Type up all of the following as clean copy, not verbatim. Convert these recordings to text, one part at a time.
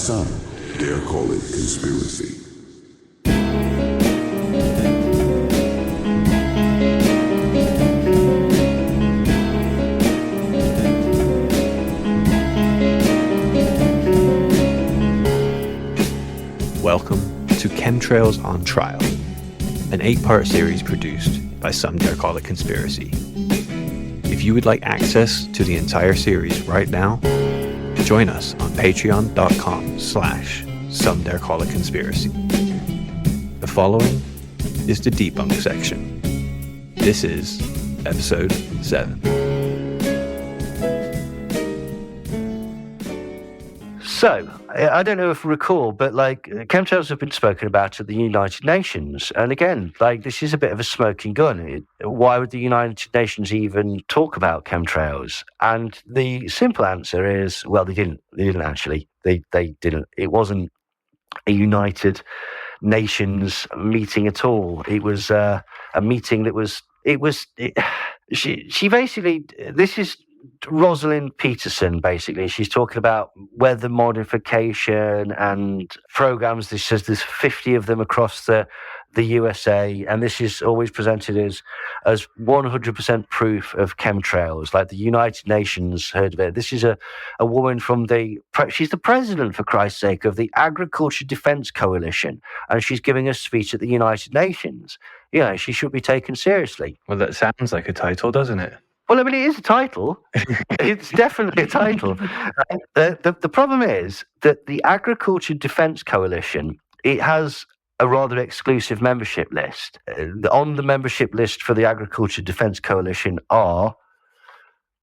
Some dare call it conspiracy. Welcome to Chemtrails on Trial, an 8-part series produced by Some Dare Call It Conspiracy. If you would like access to the entire series right now, join us on patreon.com/Some Dare Call It Conspiracy. The following is the debunk section. This is episode 7. So, I don't know if you recall, but chemtrails have been spoken about at the United Nations. And again, this is a bit of a smoking gun. Why would the United Nations even talk about chemtrails? And the simple answer is, well, they didn't actually. They didn't. It wasn't a United Nations meeting at all. It was a meeting that was, she basically, this is Rosalind Peterson, basically. She's talking about weather modification and programs. This says there's 50 of them across the USA, and this is always presented as 100% proof of chemtrails. Like the United Nations heard of it. This is a woman from she's the president, for Christ's sake, of the Agriculture Defense Coalition, and she's giving a speech at the United Nations. Yeah, she should be taken seriously. Well, that sounds like a title, doesn't it? Well, I mean, it is a title. It's definitely a title. The problem is that the Agriculture Defense Coalition, it has a rather exclusive membership list. On the membership list for the Agriculture Defense Coalition are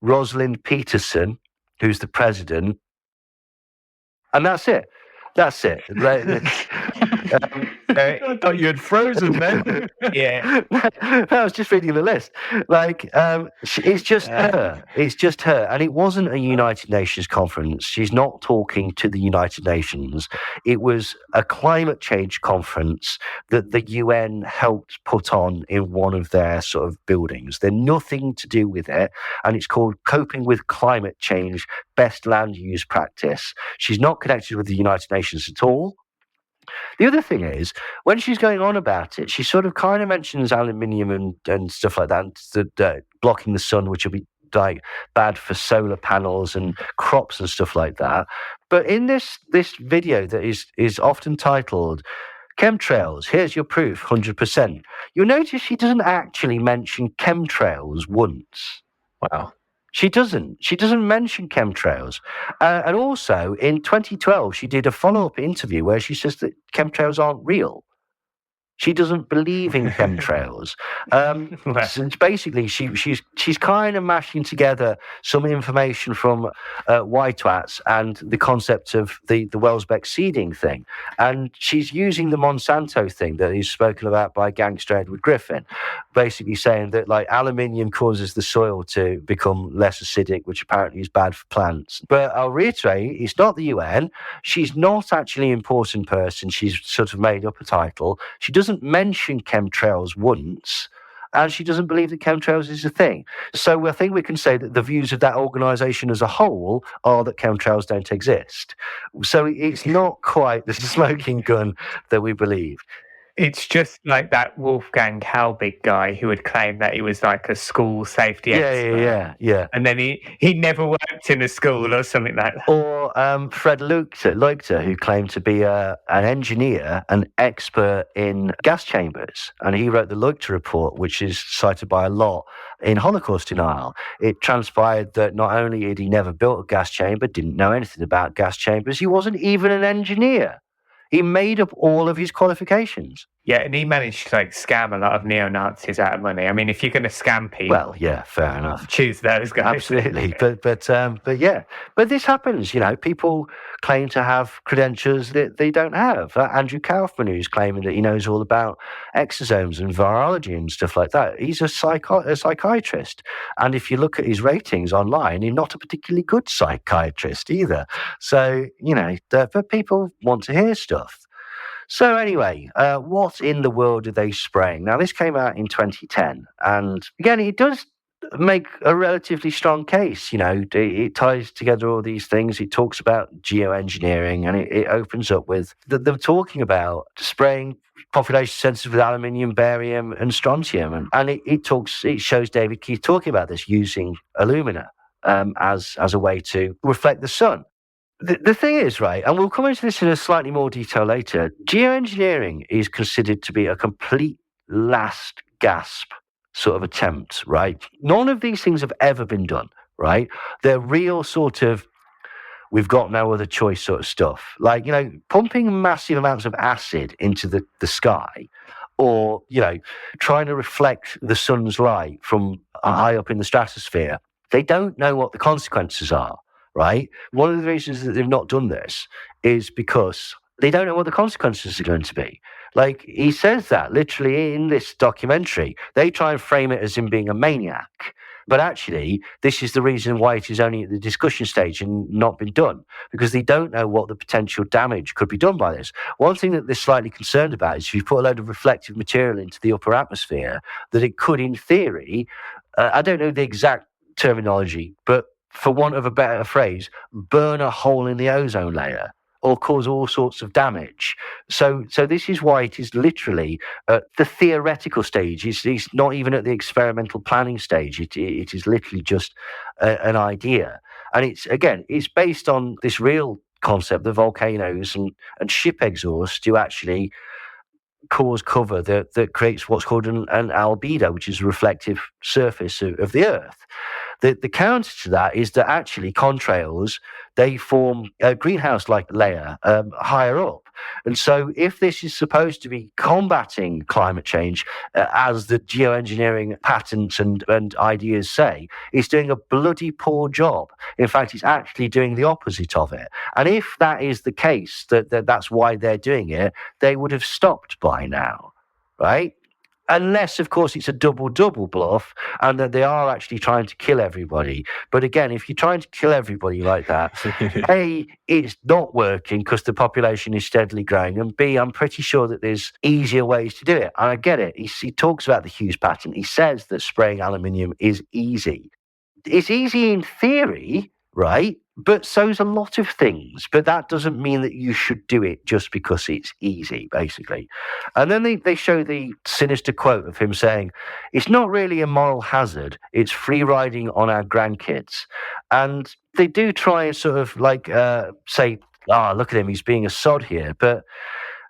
Rosalind Peterson, who's the president, and that's it. That's it. I thought you had frozen then. Yeah. I was just reading the list. It's just her. It's just her. And it wasn't a United Nations conference. She's not talking to the United Nations. It was a climate change conference that the UN helped put on in one of their sort of buildings. They're nothing to do with it. And it's called Coping with Climate Change, Best Land Use Practice. She's not connected with the United Nations at all. The other thing is, when she's going on about it, she sort of kind of mentions aluminium and stuff like that, blocking the sun, which will be bad for solar panels and crops and stuff like that. But in this video that is often titled Chemtrails, here's your proof, 100%. You'll notice she doesn't actually mention chemtrails once. Wow. She doesn't mention chemtrails. And also, in 2012, she did a follow-up interview where she says that chemtrails aren't real. She doesn't believe in chemtrails. So basically, she's kind of mashing together some information from White Twats and the concept of the Wellsbeck seeding thing. And she's using the Monsanto thing that is spoken about by gangster Edward Griffin, basically saying that aluminium causes the soil to become less acidic, which apparently is bad for plants. But I'll reiterate, it's not the UN. She's not actually an important person. She's sort of made up a title. She doesn't mention chemtrails once, and she doesn't believe that chemtrails is a thing. So I think we can say that the views of that organisation as a whole are that chemtrails don't exist. So it's not quite the smoking gun that we believe. It's just like that Wolfgang Halbig guy who would claim that he was like a school safety expert. Yeah. And then he never worked in a school or something like that. Or Fred Leukter, who claimed to be an engineer, an expert in gas chambers. And he wrote the Leukter report, which is cited by a lot in Holocaust denial. It transpired that not only had he never built a gas chamber, didn't know anything about gas chambers, he wasn't even an engineer. He made up all of his qualifications. Yeah, and he managed to scam a lot of neo-Nazis out of money. I mean, if you're going to scam people, well, yeah, fair enough. Choose those guys. Absolutely, but yeah, but this happens. People claim to have credentials that they don't have. Andrew Kaufman, who's claiming that he knows all about exosomes and virology and stuff like that, he's a psychiatrist. And if you look at his ratings online, he's not a particularly good psychiatrist either. So but people want to hear stuff. So anyway, what in the world are they spraying? Now, this came out in 2010. And again, it does make a relatively strong case. It ties together all these things. It talks about geoengineering, and it opens up with them talking about spraying population sensors with aluminium, barium, and strontium, and it shows David Keith talking about this using alumina as a way to reflect the sun. The thing is, right, and we'll come into this in a slightly more detail later, geoengineering is considered to be a complete last gasp sort of attempt, right? None of these things have ever been done, right? They're real sort of, we've got no other choice sort of stuff. Like, pumping massive amounts of acid into the sky, or, trying to reflect the sun's light from high up in the stratosphere. They don't know what the consequences are, right? One of the reasons that they've not done this is because they don't know what the consequences are going to be. Like, he says that literally in this documentary. They try and frame it as him being a maniac. But actually, this is the reason why it is only at the discussion stage and not been done, because they don't know what the potential damage could be done by this. One thing that they're slightly concerned about is if you put a load of reflective material into the upper atmosphere, that it could, in theory, I don't know the exact terminology, but for want of a better phrase, burn a hole in the ozone layer or cause all sorts of damage. So this is why it is literally at the theoretical stage. It's not even at the experimental planning stage. It is literally just an idea. And it's based on this real concept that volcanoes and ship exhaust do actually cause cover that creates what's called an albedo, which is a reflective surface of the Earth. The counter to that is that actually contrails, they form a greenhouse-like layer higher up. And so if this is supposed to be combating climate change, as the geoengineering patents and ideas say, it's doing a bloody poor job. In fact, it's actually doing the opposite of it. And if that is the case, that's why they're doing it, they would have stopped by now, right? Unless, of course, it's a double bluff and that they are actually trying to kill everybody. But again, if you're trying to kill everybody like that, A, it's not working because the population is steadily growing, and B, I'm pretty sure that there's easier ways to do it. And I get it. He talks about the Hughes patent. He says that spraying aluminium is easy. It's easy in theory, right? But so's a lot of things. But that doesn't mean that you should do it just because it's easy, basically. And then they show the sinister quote of him saying, it's not really a moral hazard. It's free riding on our grandkids. And they do try and sort of say, look at him, he's being a sod here. But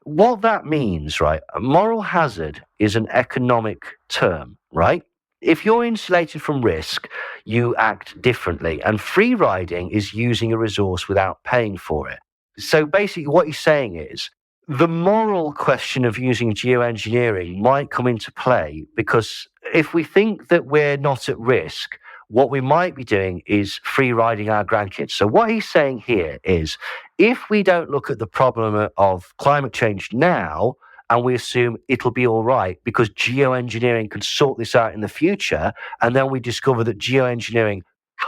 what that means, right? A moral hazard is an economic term, right? If you're insulated from risk, you act differently. And free riding is using a resource without paying for it. So basically what he's saying is the moral question of using geoengineering might come into play, because if we think that we're not at risk, what we might be doing is free riding our grandkids. So what he's saying here is if we don't look at the problem of climate change now, and we assume it'll be all right because geoengineering can sort this out in the future, and then we discover that geoengineering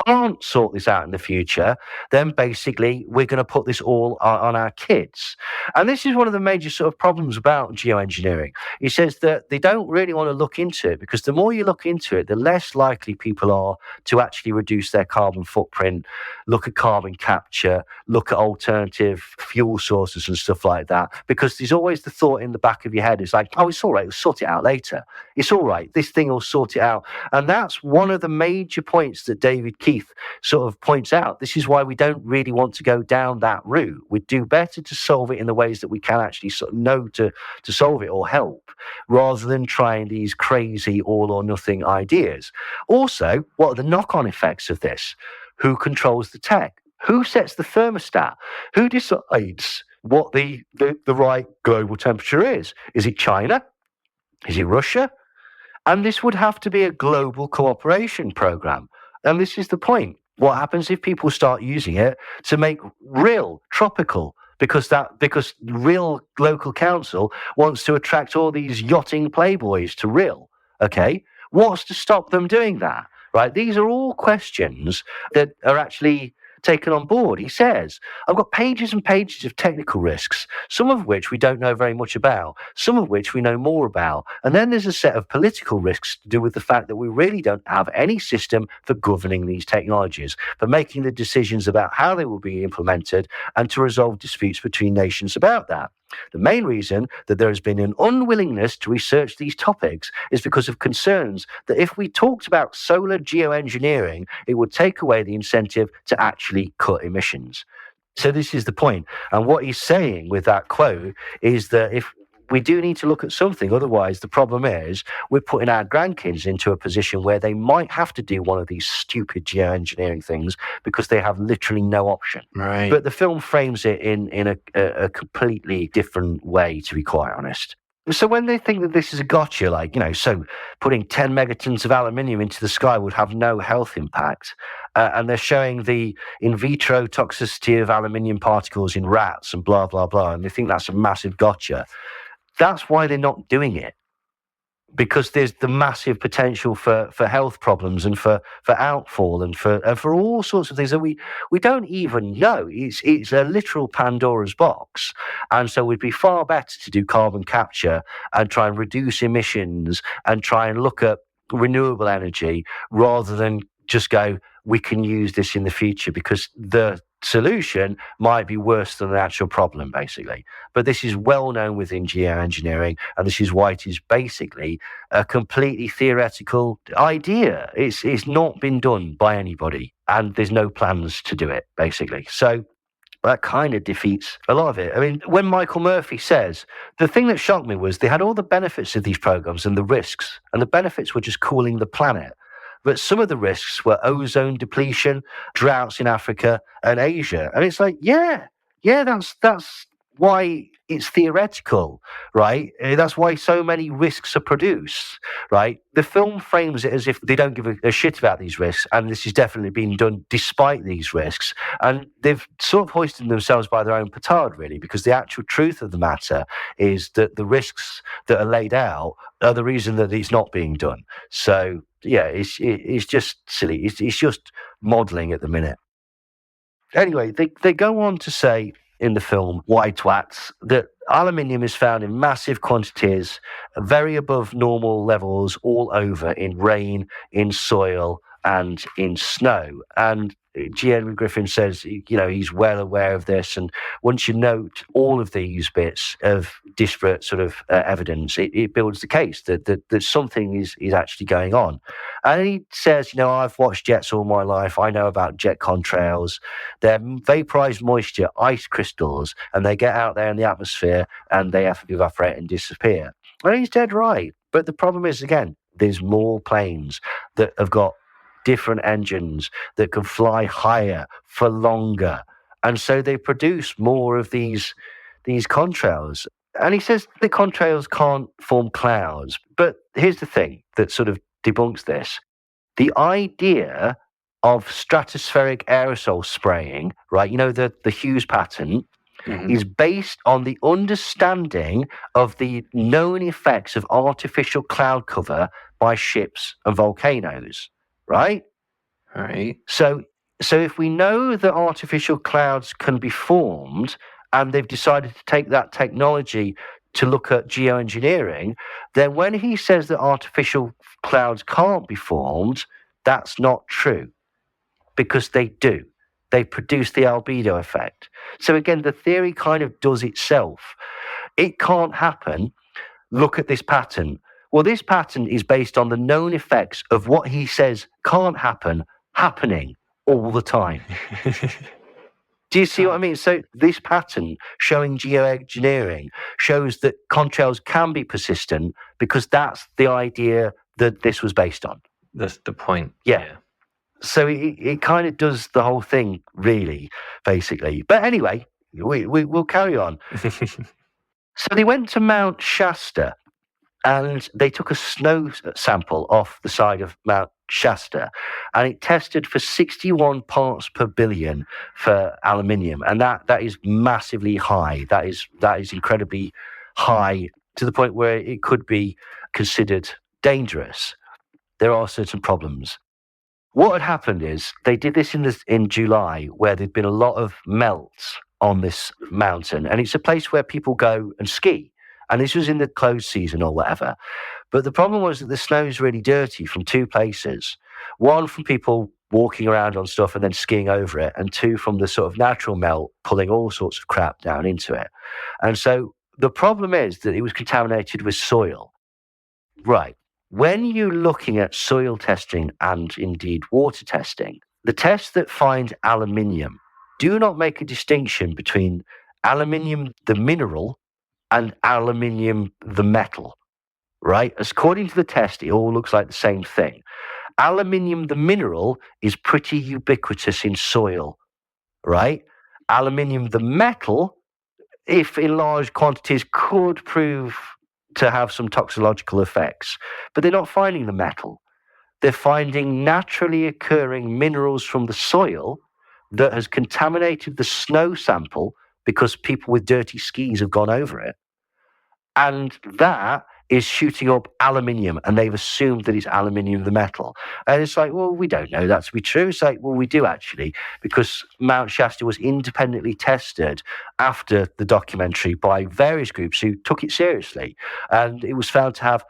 can't sort this out in the future, then basically we're going to put this all on our kids. And this is one of the major sort of problems about geoengineering. He says that they don't really want to look into it because the more you look into it, the less likely people are to actually reduce their carbon footprint, look at carbon capture, look at alternative fuel sources and stuff like that, because there's always the thought in the back of your head, it's like, oh, it's all right, we'll sort it out later. It's all right, this thing will sort it out. And that's one of the major points that David Keith sort of points out. This is why we don't really want to go down that route. We'd do better to solve it in the ways that we can actually sort of know to solve it or help, rather than trying these crazy all or nothing ideas. Also, what are the knock-on effects of this? Who controls the tech? Who sets the thermostat? Who decides what the right global temperature is? Is it China? Is it Russia? And this would have to be a global cooperation program. And this is the point. What happens if people start using it to make real tropical? Because real local council wants to attract all these yachting playboys to real. Okay, what's to stop them doing that? Right? These are all questions that are actually taken on board. He says, I've got pages and pages of technical risks, some of which we don't know very much about, some of which we know more about. And then there's a set of political risks to do with the fact that we really don't have any system for governing these technologies, for making the decisions about how they will be implemented, and to resolve disputes between nations about that. The main reason that there has been an unwillingness to research these topics is because of concerns that if we talked about solar geoengineering, it would take away the incentive to actually cut emissions. So this is the point. And what he's saying with that quote is that if we do need to look at something, otherwise the problem is we're putting our grandkids into a position where they might have to do one of these stupid geoengineering things because they have literally no option. Right. But the film frames it in a completely different way, to be quite honest. So when they think that this is a gotcha, like, so putting 10 megatons of aluminium into the sky would have no health impact, and they're showing the in vitro toxicity of aluminium particles in rats and blah, blah, blah, and they think that's a massive gotcha. That's why they're not doing it, because there's the massive potential for health problems and for outfall and for all sorts of things that we don't even know. It's a literal Pandora's box. And so we'd be far better to do carbon capture and try and reduce emissions and try and look at renewable energy rather than just go, we can use this in the future, because the solution might be worse than the actual problem, basically. But this is well known within geoengineering, and this is why it is basically a completely theoretical idea. It's not been done by anybody, and there's no plans to do it, basically. So that kind of defeats a lot of it. I mean, when Michael Murphy says, the thing that shocked me was they had all the benefits of these programs and the risks, and the benefits were just cooling the planet. But some of the risks were ozone depletion, droughts in Africa and Asia. And it's like, yeah, that's why it's theoretical, right? That's why so many risks are produced, right? The film frames it as if they don't give a shit about these risks, and this has definitely been done despite these risks. And they've sort of hoisted themselves by their own petard, really, because the actual truth of the matter is that the risks that are laid out are the reason that it's not being done. So, yeah, it's just silly. It's just modelling at the minute. Anyway, they go on to say in the film White Twats that aluminium is found in massive quantities, very above normal levels all over, in rain, in soil, and in snow. And G. Henry Griffin says, he's well aware of this. And once you note all of these bits of disparate sort of evidence, it builds the case that something is actually going on. And he says, I've watched jets all my life. I know about jet contrails. They're vaporized moisture, ice crystals, and they get out there in the atmosphere and they evaporate and disappear. And he's dead right. But the problem is, again, there's more planes that have got different engines that can fly higher for longer, and so they produce more of these contrails. And he says the contrails can't form clouds, but here's the thing that sort of debunks this: the idea of stratospheric aerosol spraying, right? The Hughes pattern. Mm-hmm. Is based on the understanding of the known effects of artificial cloud cover by ships and volcanoes. Right? Right. So if we know that artificial clouds can be formed, and they've decided to take that technology to look at geoengineering, then when he says that artificial clouds can't be formed, that's not true, because they do. They produce the albedo effect. So again, the theory kind of does itself. It can't happen. Look at this pattern. Well, this pattern is based on the known effects of what he says can't happen, happening all the time. Do you see what I mean? So this pattern showing geoengineering shows that contrails can be persistent, because that's the idea that this was based on. That's the point. Yeah. So it kind of does the whole thing, really, basically. But anyway, we'll carry on. So they went to Mount Shasta, and they took a snow sample off the side of Mount Shasta, and it tested for 61 parts per billion for aluminium, and that is massively high. That is incredibly high, to the point where it could be considered dangerous. There are certain problems. What had happened is they did this in July, where there'd been a lot of melts on this mountain, and it's a place where people go and ski. And this was in the closed season or whatever. But the problem was that the snow is really dirty from two places. One, from people walking around on stuff and then skiing over it, and two, from the sort of natural melt pulling all sorts of crap down into it. And so the problem is that it was contaminated with soil. Right. When you're looking at soil testing and indeed water testing, the tests that find aluminium do not make a distinction between aluminium, the mineral, and aluminium, the metal, right? According to the test, it all looks like the same thing. Aluminium, the mineral, is pretty ubiquitous in soil, right? Aluminium, the metal, if in large quantities, could prove to have some toxicological effects, but they're not finding the metal. They're finding naturally occurring minerals from the soil that has contaminated the snow sample because people with dirty skis have gone over it. And that is shooting up aluminium, and they've assumed that it's aluminium, the metal. And it's like, well, we don't know that to be true. It's like, well, we do actually, because Mount Shasta was independently tested after the documentary by various groups who took it seriously. And it was found to have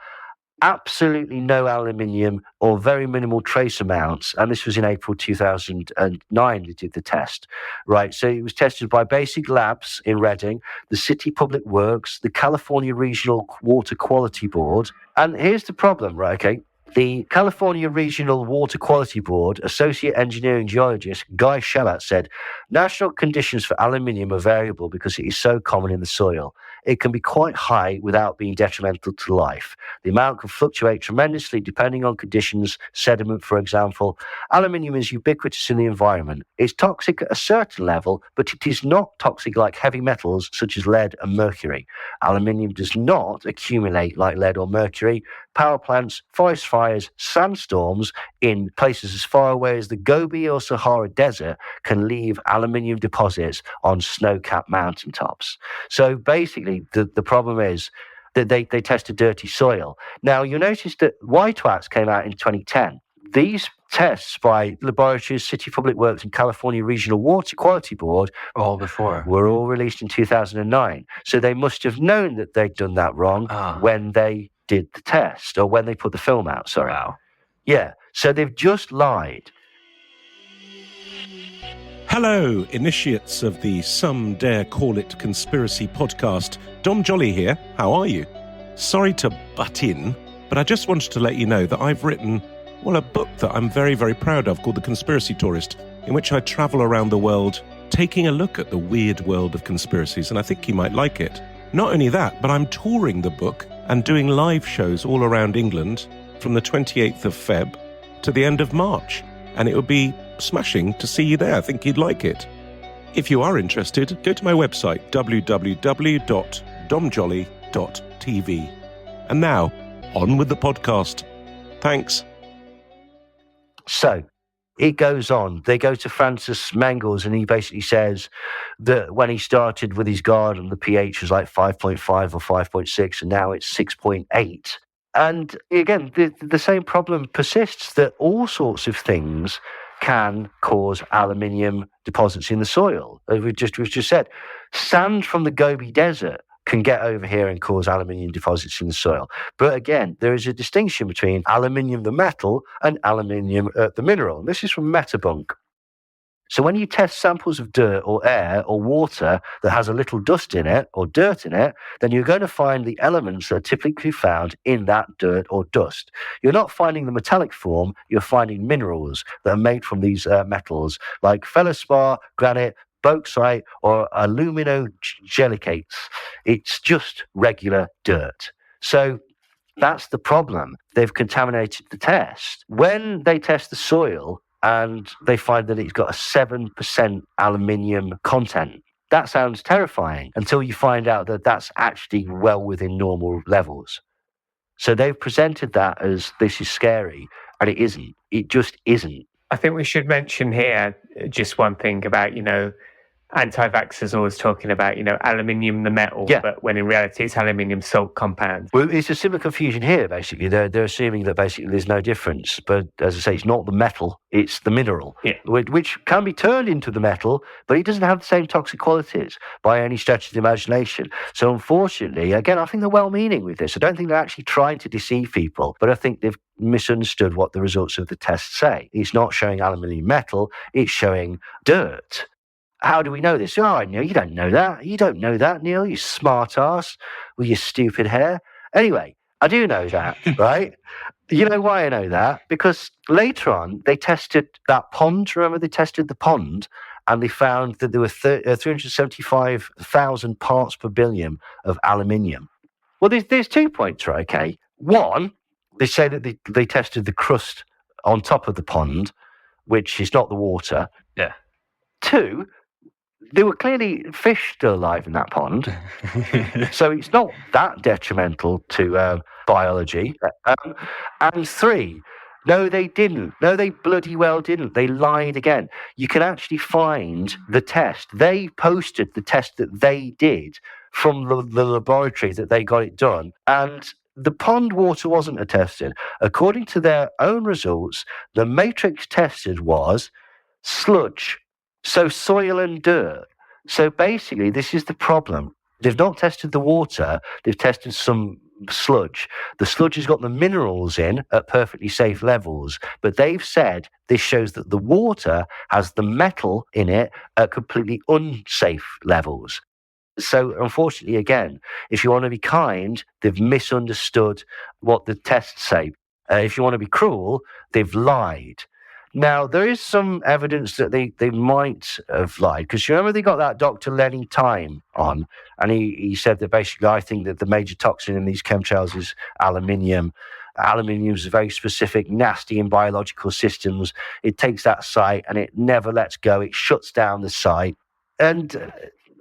absolutely no aluminium or very minimal trace amounts. And this was in April 2009 they did the test, right? So it was tested by Basic Labs in Reading, the City Public Works, the California Regional Water Quality Board. And here's the problem, right? Okay. The California Regional Water Quality Board Associate Engineering Geologist Guy Shabat said, national conditions for aluminium are variable because it is so common in the soil. It can be quite high without being detrimental to life. The amount can fluctuate tremendously depending on conditions, sediment, for example. Aluminium is ubiquitous in the environment. It's toxic at a certain level, but it is not toxic like heavy metals such as lead and mercury. Aluminium does not accumulate like lead or mercury. Power plants, forest fires, sandstorms in places as far away as the Gobi or Sahara Desert can leave aluminium deposits on snow-capped mountaintops. So basically, the problem is that they tested dirty soil. Now, you'll notice that White came out in 2010. These tests by laboratories, City Public Works, and California Regional Water Quality Board were all released in 2009. So they must have known that they'd done that wrong when they did the test, or when they put the film out, sorry. Wow. Yeah, so they've just lied. Hello, initiates of the Some Dare Call It Conspiracy podcast. Dom Jolly here. How are you? Sorry to butt in, but I just wanted to let you know that I've written, well, a book that I'm very, very proud of called The Conspiracy Tourist, in which I travel around the world taking a look at the weird world of conspiracies, and I think you might like it. Not only that, but I'm touring the book and doing live shows all around England from the 28th of Feb to the end of March. And it would be smashing to see you there. I think you'd like it. If you are interested, go to my website, www.domjolly.tv. And now, on with the podcast. Thanks. So, it goes on. They go to Francis Mengels, and he basically says that when he started with his garden, the pH was like 5.5 or 5.6, and now it's 6.8. And again, the same problem persists, that all sorts of things can cause aluminium deposits in the soil. We've just said, sand from the Gobi Desert can get over here and cause aluminium deposits in the soil. But again, there is a distinction between aluminium, the metal, and aluminium, the mineral. And this is from Metabunk. So when you test samples of dirt or air or water that has a little dust in it or dirt in it, then you're going to find the elements that are typically found in that dirt or dust. You're not finding the metallic form, you're finding minerals that are made from these metals, like feldspar, granite, bauxite, or aluminogelicates. It's just regular dirt. So that's the problem. They've contaminated the test. When they test the soil and they find that it's got a 7% aluminium content, that sounds terrifying until you find out that that's actually well within normal levels. So they've presented that as this is scary, and it isn't. It just isn't. I think we should mention here just one thing about, anti-vaxxers always talking about, aluminium the metal, Yeah. but when in reality it's aluminium salt compound. Well, it's a similar confusion here, basically. They're assuming that basically there's no difference. But as I say, it's not the metal, it's the mineral, Yeah. which can be turned into the metal, but it doesn't have the same toxic qualities by any stretch of the imagination. So unfortunately, again, I think they're well-meaning with this. I don't think they're actually trying to deceive people, but I think they've misunderstood what the results of the test say. It's not showing aluminium metal, it's showing dirt. How do we know this? Oh, Neil, you don't know that. You don't know that, Neil, you smart ass with your stupid hair. Anyway, I do know that, right? You know why I know that? Because later on, they tested that pond. Remember, they tested the pond and they found that there were 375,000 parts per billion of aluminium. Well, there's 2 points, right? Okay. One, they say that they tested the crust on top of the pond, which is not the water. Yeah. Two, there were clearly fish still alive in that pond. So it's not that detrimental to biology. And three, no, they didn't. No, they bloody well didn't. They lied again. You can actually find the test. They posted the test that they did from the laboratory that they got it done. And the pond water wasn't attested. According to their own results, the matrix tested was sludge. So soil and dirt. So basically, this is the problem. They've not tested the water. They've tested some sludge. The sludge has got the minerals in at perfectly safe levels. But they've said this shows that the water has the metal in it at completely unsafe levels. So unfortunately, again, if you want to be kind, they've misunderstood what the tests say. If you want to be cruel, they've lied. Now, there is some evidence that they might have lied, because you remember they got that Dr. Lenny Time on, and he said that basically, I think that the major toxin in these chemtrails is aluminium. Aluminium is very specific, nasty in biological systems. It takes that site and it never lets go. It shuts down the site. And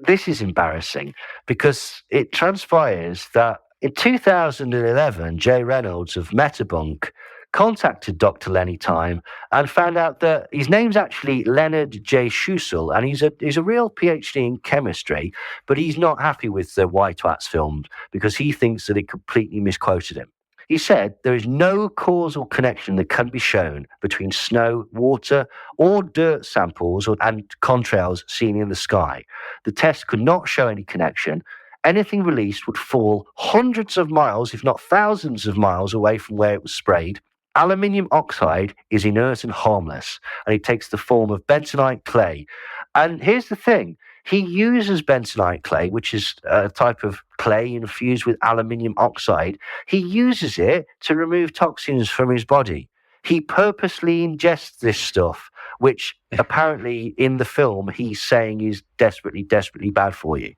this is embarrassing because it transpires that in 2011, Jay Reynolds of Metabunk contacted Dr. Lenny Time and found out that his name's actually Leonard J. Schussel, and he's a real PhD in chemistry, but he's not happy with the White Twats film because he thinks that it completely misquoted him. He said there is no causal connection that can be shown between snow, water, or dirt samples and contrails seen in the sky. The test could not show any connection. Anything released would fall hundreds of miles, if not thousands of miles away from where it was sprayed. Aluminium oxide is inert and harmless, and it takes the form of bentonite clay. And here's the thing. He uses bentonite clay, which is a type of clay infused with aluminium oxide. He uses it to remove toxins from his body. He purposely ingests this stuff, which apparently in the film he's saying is desperately, desperately bad for you.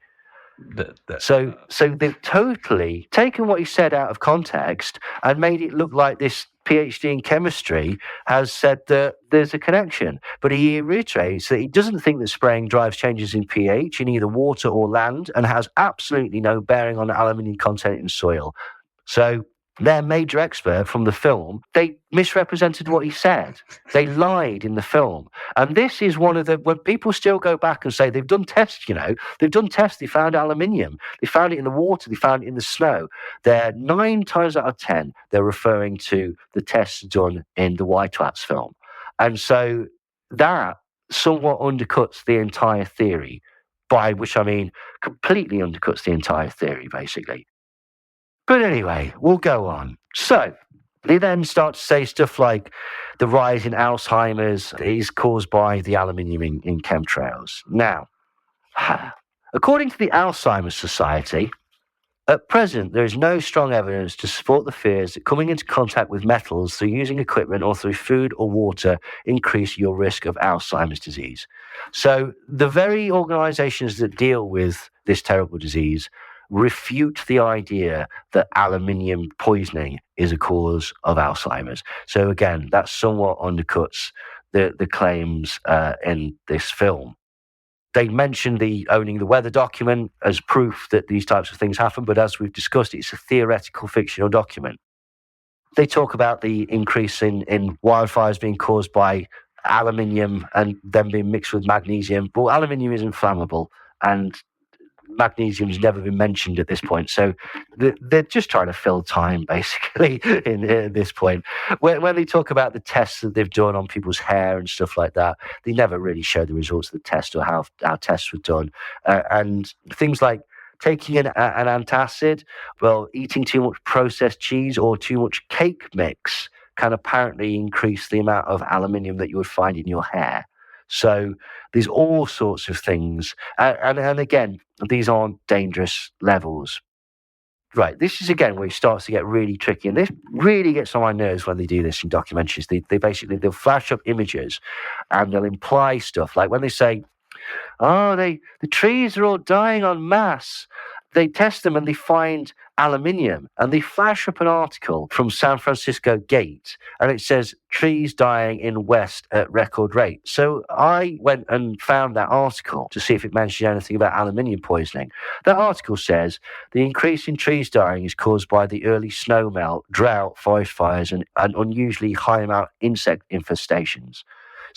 So they've totally taken what he said out of context and made it look like this PhD in chemistry has said that there's a connection. But he reiterates that he doesn't think that spraying drives changes in pH in either water or land and has absolutely no bearing on the aluminium content in soil. So their major expert from the film, they misrepresented what he said. They lied in the film. And this is one of when people still go back and say they've done tests, they've done tests, they found aluminium, they found it in the water, they found it in the snow. They're 9 times out of 10, they're referring to the tests done in the White Twats film. And so that somewhat undercuts the entire theory, by which I mean completely undercuts the entire theory, basically. But anyway, we'll go on. So they then start to say stuff like the rise in Alzheimer's is caused by the aluminium in chemtrails. Now, according to the Alzheimer's Society, at present, there is no strong evidence to support the fears that coming into contact with metals through using equipment or through food or water increase your risk of Alzheimer's disease. So the very organizations that deal with this terrible disease refute the idea that aluminium poisoning is a cause of Alzheimer's. So again, that somewhat undercuts the claims in this film. They mentioned the owning the weather document as proof that these types of things happen, but as we've discussed, it's a theoretical fictional document. They talk about the increase in wildfires being caused by aluminium and then being mixed with magnesium. Well, aluminium is inflammable, and magnesium's never been mentioned at this point. So they're just trying to fill time, basically, in this point. When they talk about the tests that they've done on people's hair and stuff like that, they never really show the results of the test or how tests were done. And things like taking an antacid, well, eating too much processed cheese or too much cake mix can apparently increase the amount of aluminium that you would find in your hair. So there's all sorts of things. And again, these aren't dangerous levels. Right, this is again where it starts to get really tricky. And this really gets on my nerves when they do this in documentaries. They'll flash up images and they'll imply stuff. Like when they say, the trees are all dying en masse. They test them and they find aluminium, and they flash up an article from San Francisco Gate, and it says trees dying in West at record rate. So I went and found that article to see if it mentioned anything about aluminium poisoning. That article says the increase in trees dying is caused by the early snow melt, drought, forest fires, and an unusually high amount of insect infestations.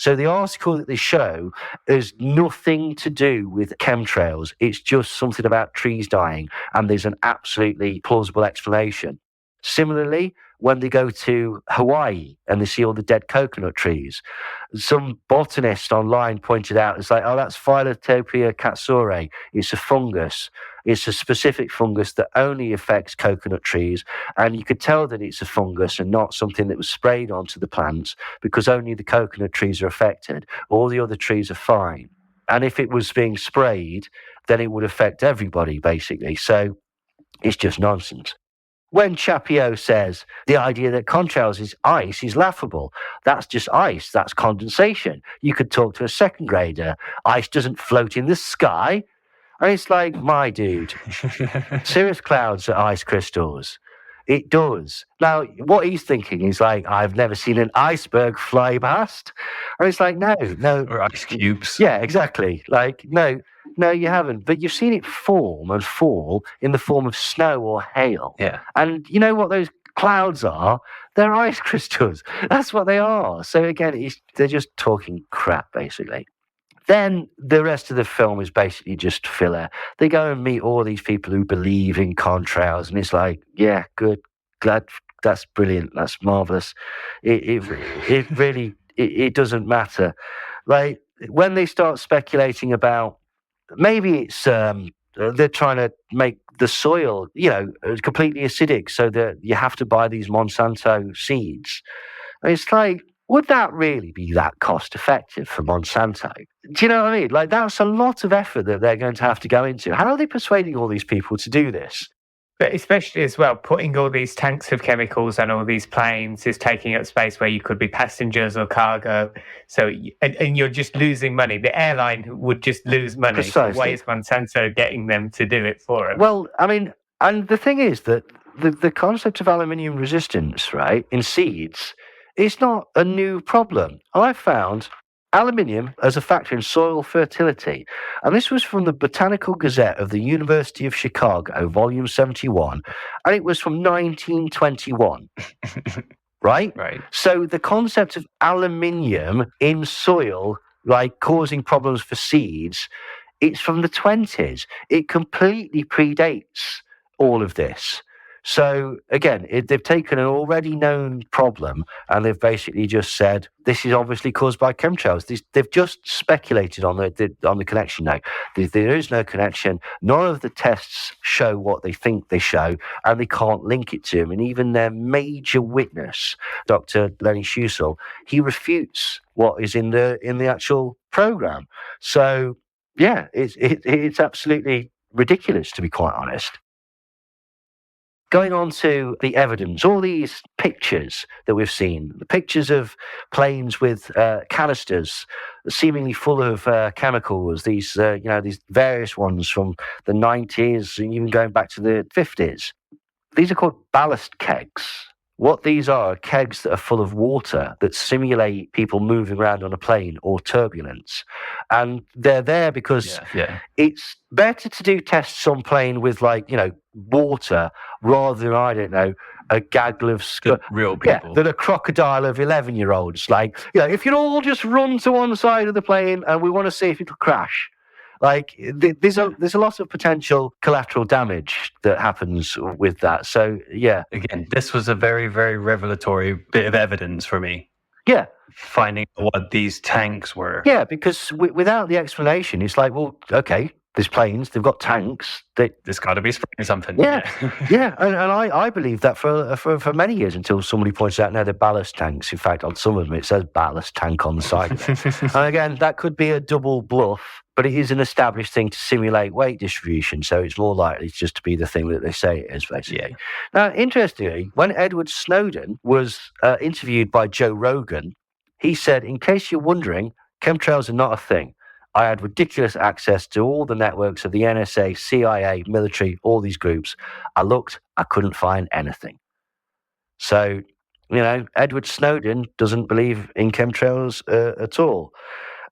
So the article that they show has nothing to do with chemtrails. It's just something about trees dying, and there's an absolutely plausible explanation. Similarly, when they go to Hawaii and they see all the dead coconut trees, some botanist online pointed out, it's like, that's Philotopia katsura. It's a fungus. It's a specific fungus that only affects coconut trees, and you could tell that it's a fungus and not something that was sprayed onto the plants because only the coconut trees are affected. All the other trees are fine. And if it was being sprayed, then it would affect everybody, basically. So it's just nonsense. When Chapio says the idea that contrails is ice is laughable, that's just ice, that's condensation. You could talk to a second grader. Ice doesn't float in the sky. And it's like, my dude, cirrus clouds are ice crystals. It does. Now, what he's thinking is like, I've never seen an iceberg fly past. And it's like, no. Or ice cubes. Yeah, exactly. Like, no, you haven't. But you've seen it form and fall in the form of snow or hail. Yeah. And you know what those clouds are? They're ice crystals. That's what they are. So again, they're just talking crap, basically. Then the rest of the film is basically just filler. They go and meet all these people who believe in contrails, and it's like, yeah, good, glad, that's brilliant, that's marvelous. It really doesn't matter. Like when they start speculating about maybe it's they're trying to make the soil, completely acidic, so that you have to buy these Monsanto seeds. And it's like, would that really be that cost effective for Monsanto? Do you know what I mean? Like, that's a lot of effort that they're going to have to go into. How are they persuading all these people to do this? But especially as well, putting all these tanks of chemicals on all these planes is taking up space where you could be passengers or cargo. So, and you're just losing money. The airline would just lose money. Precisely. So why is Monsanto getting them to do it for it? Well, I mean, and the thing is that the concept of aluminium resistance, right, in seeds, is not a new problem. I found aluminium as a factor in soil fertility. And this was from the Botanical Gazette of the University of Chicago, volume 71. And it was from 1921. Right? Right. So the concept of aluminium in soil, like causing problems for seeds, it's from the 20s. It completely predates all of this. So again, they've taken an already known problem and they've basically just said this is obviously caused by chemtrails. They've just speculated on the connection now. There is no connection. None of the tests show what they think they show, and they can't link it to them. And even their major witness, Dr. Lenny Schusel, he refutes what is in the actual program. So yeah, it's absolutely ridiculous, to be quite honest. Going on to the evidence, all these pictures that we've seen, the pictures of planes with canisters seemingly full of chemicals, these various ones from the 90s and even going back to the 50s. These are called ballast kegs. What these are kegs that are full of water that simulate people moving around on a plane or turbulence. And they're there because it's better to do tests on plane with water rather than, a gaggle of real yeah, people. than a crocodile of 11-year-olds. Like, if you all just run to one side of the plane and we want to see if it'll crash. Like, there's a lot of potential collateral damage that happens with that. So, yeah. Again, this was a very, very revelatory bit of evidence for me. Yeah. Finding out what these tanks were. Yeah, because without the explanation, it's like, well, okay, there's planes, they've got tanks. There's got to be spraying something. Yeah, yeah, and I believe that for many years until somebody points out, no, they're ballast tanks. In fact, on some of them it says ballast tank on the side of it. And again, that could be a double bluff, but it is an established thing to simulate weight distribution, so it's more likely just to be the thing that they say it is, basically. Yeah. Now, interestingly, when Edward Snowden was interviewed by Joe Rogan, he said, in case you're wondering, chemtrails are not a thing. I had ridiculous access to all the networks of the NSA, CIA, military, all these groups. I looked, I couldn't find anything. So, Edward Snowden doesn't believe in chemtrails at all.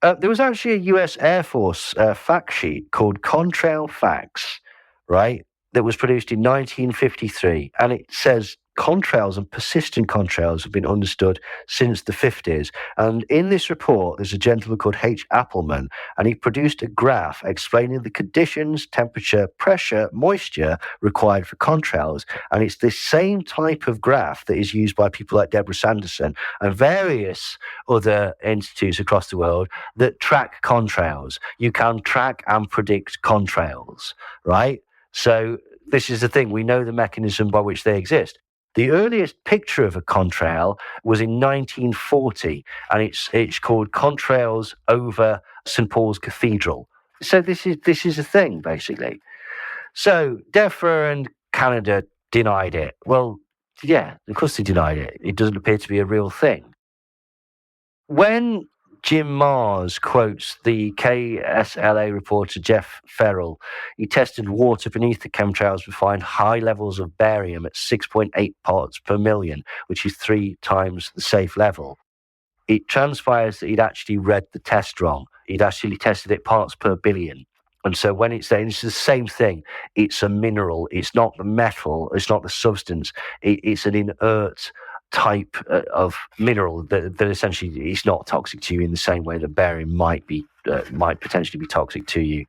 There was actually a US Air Force fact sheet called Contrail Facts, right, that was produced in 1953. And it says contrails and persistent contrails have been understood since the 50s. And in this report, there's a gentleman called H. Appleman, and he produced a graph explaining the conditions, temperature, pressure, moisture required for contrails. And it's this same type of graph that is used by people like Deborah Sanderson and various other institutes across the world that track contrails. You can track and predict contrails, right? So this is the thing. We know the mechanism by which they exist. The earliest picture of a contrail was in 1940, and it's called Contrails over St. Paul's Cathedral. So this is a thing, basically. So DEFRA and Canada denied it. Well, yeah, of course they denied it. It doesn't appear to be a real thing. When Jim Mars quotes the KSLA reporter Jeff Ferrell, he tested water beneath the chemtrails to find high levels of barium at 6.8 parts per million, which is 3 times the safe level. It transpires that he'd actually read the test wrong. He'd actually tested it parts per billion. And so when it's there, it's the same thing. It's a mineral. It's not the metal. It's not the substance. It's an inert type of mineral that essentially is not toxic to you in the same way that barium might potentially be toxic to you.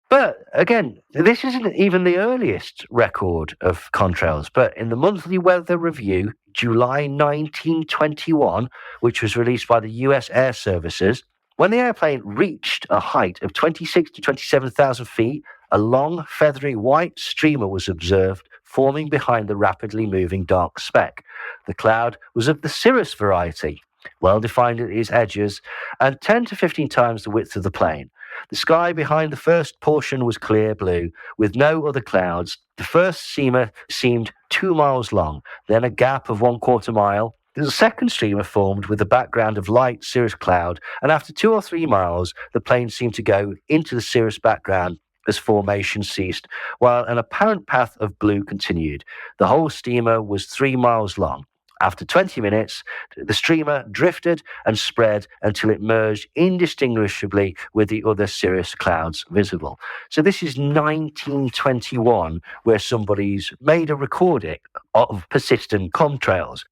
But again, this isn't even the earliest record of contrails. But in the Monthly Weather Review, July 1921, which was released by the US Air Services, when the airplane reached a height of 26 to 27,000 feet, a long, feathery white streamer was observed forming behind the rapidly moving dark speck. The cloud was of the cirrus variety, well defined at its edges, and 10 to 15 times the width of the plane. The sky behind the first portion was clear blue, with no other clouds. The first streamer seemed 2 miles long, then a gap of 1/4 mile. The second streamer formed with a background of light cirrus cloud, and after 2 or 3 miles, the plane seemed to go into the cirrus background as formation ceased, while an apparent path of blue continued. The whole steamer was 3 miles long. After 20 minutes, the streamer drifted and spread until it merged indistinguishably with the other cirrus clouds visible. So this is 1921, where somebody's made a recording of persistent contrails.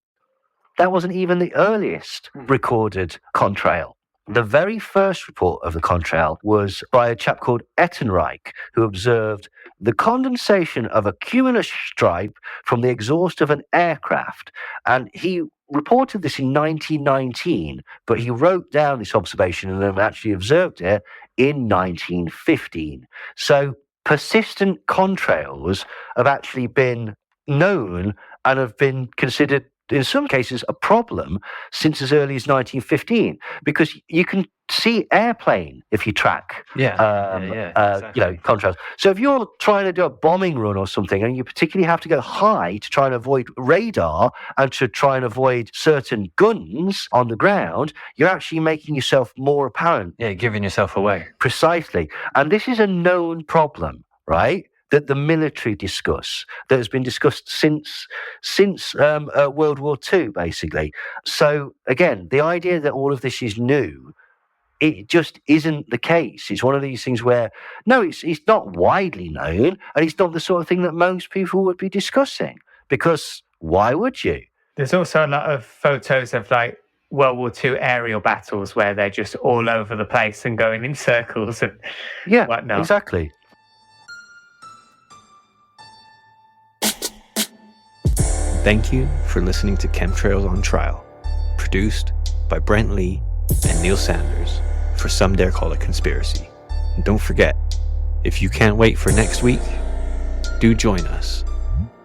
That wasn't even the earliest recorded contrail. The very first report of the contrail was by a chap called Ettenreich, who observed the condensation of a cumulus stripe from the exhaust of an aircraft. And he reported this in 1919, but he wrote down this observation and then actually observed it in 1915. So persistent contrails have actually been known and have been considered, in some cases, a problem since as early as 1915, because you can see airplane if you track, exactly. contrails. So if you're trying to do a bombing run or something, and you particularly have to go high to try and avoid radar and to try and avoid certain guns on the ground, you're actually making yourself more apparent. Yeah, giving yourself away. Precisely. And this is a known problem, right? That the military discuss, that has been discussed since World War II, basically. So again, the idea that all of this is new, it just isn't the case. It's one of these things where, no, it's not widely known, and it's not the sort of thing that most people would be discussing, because why would you? There's also a lot of photos of like World War II aerial battles where they're just all over the place and going in circles and whatnot. Exactly. Thank you for listening to Chemtrails on Trial, produced by Brent Lee and Neil Sanders for Some Dare Call It Conspiracy. And don't forget, if you can't wait for next week, do join us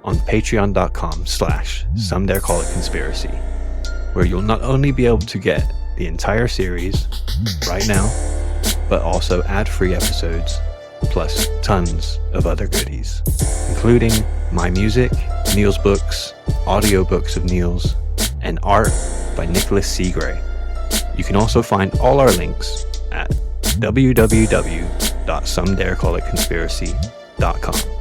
on patreon.com/Some Dare Call It Conspiracy, where you'll not only be able to get the entire series right now, but also ad-free episodes, plus tons of other goodies, including my music, Neil's books, audiobooks of Neil's, and art by Nicholas Seagray. You can also find all our links at www.somedarecallitconspiracy.com.